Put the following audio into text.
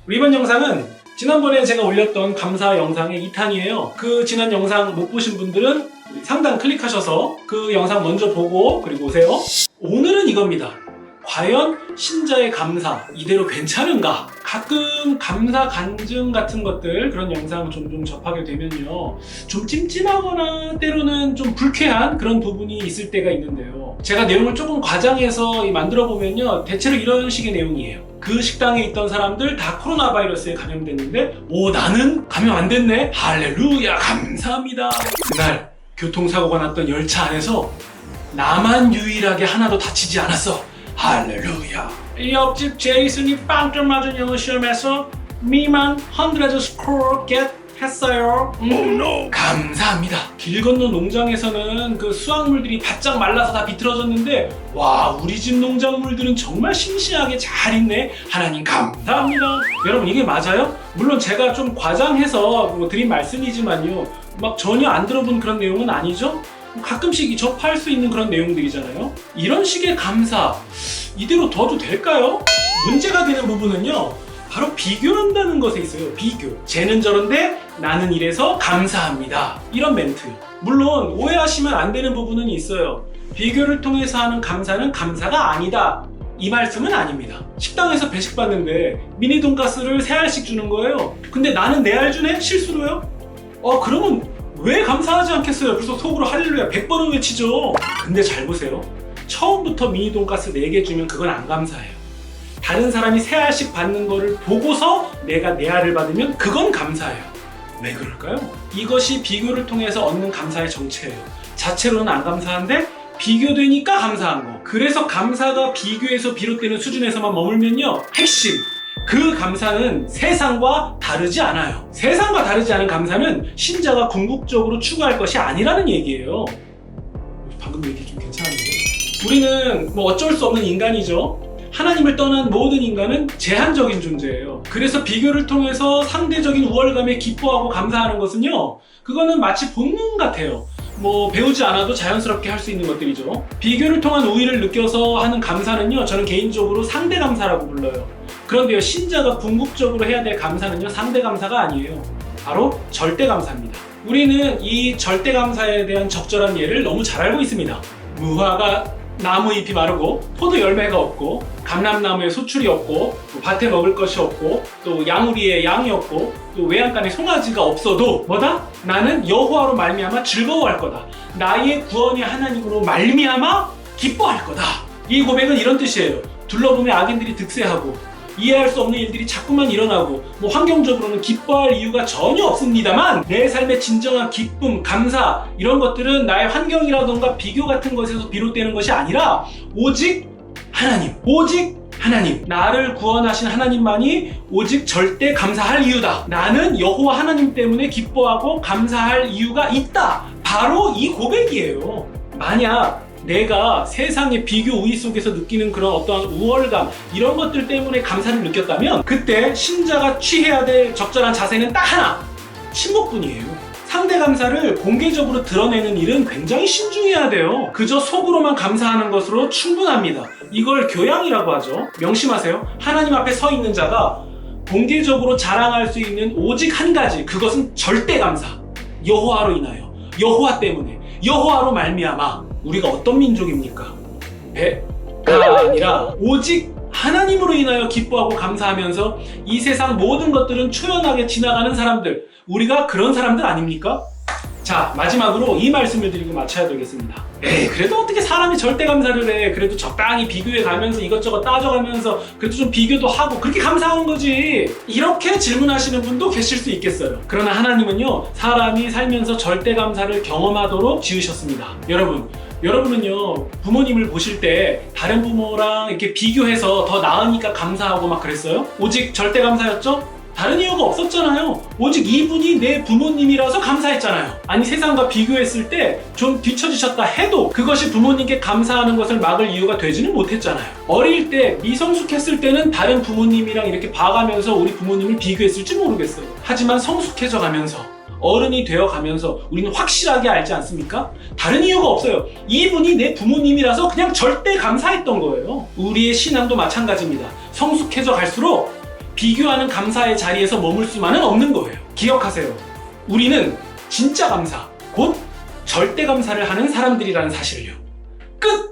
이번 영상은 지난번에 제가 올렸던 감사 영상의 2탄이에요. 그 지난 영상 못 보신 분들은 상단 클릭하셔서 그 영상 먼저 보고 그리고 오세요. 오늘은 이겁니다. 과연 신자의 감사 이대로 괜찮은가? 가끔 감사 간증 같은 것들 그런 영상 종종 접하게 되면요, 좀 찜찜하거나 때로는 좀 불쾌한 그런 부분이 있을 때가 있는데요, 제가 내용을 조금 과장해서 만들어 보면요, 대체로 이런 식의 내용이에요. 그 식당에 있던 사람들 다 코로나 바이러스에 감염됐는데 나는 감염 안 됐네, 할렐루야 감사합니다. 그날 교통사고가 났던 열차 안에서 나만 유일하게 하나도 다치지 않았어, 할렐루야. 옆집 제이슨이 빵점 맞은 영어 시험에서 미만 100 스코어 겟 했어요. 감사합니다. 길 건너 농장에서는 그 수확물들이 바짝 말라서 다 비틀어졌는데, 와, 우리 집 농작물들은 정말 싱싱하게 잘 있네. 하나님 감사합니다. 여러분, 이게 맞아요? 물론 제가 좀 과장해서 드린 말씀이지만요, 막 전혀 안 들어본 그런 내용은 아니죠? 가끔씩 접할 수 있는 그런 내용들이잖아요. 이런 식의 감사 이대로 둬도 될까요? 문제가 되는 부분은요, 바로 비교한다는 것에 있어요. 비교. 쟤는 저런데 나는 이래서 감사합니다. 이런 멘트. 물론 오해하시면 안 되는 부분은 있어요. 비교를 통해서 하는 감사는 감사가 아니다, 이 말씀은 아닙니다. 식당에서 배식 받는데 미니 돈가스를 3알씩 주는 거예요. 근데 나는 4알 주네? 실수로요? 그러면 왜 감사하지 않겠어요? 그래서 속으로 할렐루야 100번은 외치죠. 근데 잘 보세요. 처음부터 미니 돈가스 4개 주면 그건 안 감사해요. 다른 사람이 3알씩 받는 거를 보고서 내가 4알을 받으면 그건 감사해요. 왜 그럴까요? 이것이 비교를 통해서 얻는 감사의 정체예요. 자체로는 안 감사한데 비교되니까 감사한 거. 그래서 감사가 비교에서 비롯되는 수준에서만 머물면요, 핵심! 그 감사는 세상과 다르지 않아요. 세상과 다르지 않은 감사는 신자가 궁극적으로 추구할 것이 아니라는 얘기예요. 방금 얘기 좀 괜찮은데? 우리는 어쩔 수 없는 인간이죠. 하나님을 떠난 모든 인간은 제한적인 존재예요. 그래서 비교를 통해서 상대적인 우월감에 기뻐하고 감사하는 것은요, 그거는 마치 본능 같아요. 배우지 않아도 자연스럽게 할 수 있는 것들이죠. 비교를 통한 우위를 느껴서 하는 감사는요, 저는 개인적으로 상대 감사라고 불러요. 그런데요, 신자가 궁극적으로 해야 될 감사는요, 상대 감사가 아니에요. 바로 절대 감사입니다. 우리는 이 절대 감사에 대한 적절한 예를 너무 잘 알고 있습니다. 무화과 나무 잎이 마르고 포도 열매가 없고 감람나무에 소출이 없고 또 밭에 먹을 것이 없고 또 양우리에 양이 없고 또 외양간에 송아지가 없어도 뭐다? 나는 여호와로 말미암아 즐거워할 거다. 나의 구원의 하나님으로 말미암아 기뻐할 거다. 이 고백은 이런 뜻이에요. 둘러보면 악인들이 득세하고 이해할 수 없는 일들이 자꾸만 일어나고 환경적으로는 기뻐할 이유가 전혀 없습니다만, 내 삶의 진정한 기쁨, 감사, 이런 것들은 나의 환경이라던가 비교 같은 것에서 비롯되는 것이 아니라 오직 하나님, 오직 하나님, 나를 구원하신 하나님만이 오직 절대 감사할 이유다. 나는 여호와 하나님 때문에 기뻐하고 감사할 이유가 있다. 바로 이 고백이에요. 만약 내가 세상의 비교 우위 속에서 느끼는 그런 어떠한 우월감, 이런 것들 때문에 감사를 느꼈다면 그때 신자가 취해야 될 적절한 자세는 딱 하나, 침묵뿐이에요. 상대 감사를 공개적으로 드러내는 일은 굉장히 신중해야 돼요. 그저 속으로만 감사하는 것으로 충분합니다. 이걸 교양이라고 하죠. 명심하세요. 하나님 앞에 서 있는 자가 공개적으로 자랑할 수 있는 오직 한 가지, 그것은 절대 감사. 여호와로 인하여, 여호와 때문에, 여호와로 말미암아. 우리가 어떤 민족입니까? 배가 아니라 오직 하나님으로 인하여 기뻐하고 감사하면서 이 세상 모든 것들은 초연하게 지나가는 사람들, 우리가 그런 사람들 아닙니까? 자, 마지막으로 이 말씀을 드리고 마쳐야 되겠습니다. 그래도 어떻게 사람이 절대 감사를 해. 그래도 적당히 비교해 가면서 이것저것 따져가면서 그래도 좀 비교도 하고 그렇게 감사하는 거지, 이렇게 질문하시는 분도 계실 수 있겠어요. 그러나 하나님은요, 사람이 살면서 절대 감사를 경험하도록 지으셨습니다. 여러분은요, 부모님을 보실 때 다른 부모랑 이렇게 비교해서 더 나으니까 감사하고 막 그랬어요? 오직 절대 감사였죠? 다른 이유가 없었잖아요. 오직 이분이 내 부모님이라서 감사했잖아요. 아니, 세상과 비교했을 때 좀 뒤처지셨다 해도 그것이 부모님께 감사하는 것을 막을 이유가 되지는 못했잖아요. 어릴 때 미성숙했을 때는 다른 부모님이랑 이렇게 봐가면서 우리 부모님을 비교했을지 모르겠어요. 하지만 성숙해져 가면서, 어른이 되어 가면서 우리는 확실하게 알지 않습니까? 다른 이유가 없어요. 이분이 내 부모님이라서 그냥 절대 감사했던 거예요. 우리의 신앙도 마찬가지입니다. 성숙해져 갈수록 비교하는 감사의 자리에서 머물 수만은 없는 거예요. 기억하세요. 우리는 진짜 감사, 곧 절대 감사를 하는 사람들이라는 사실을요. 끝!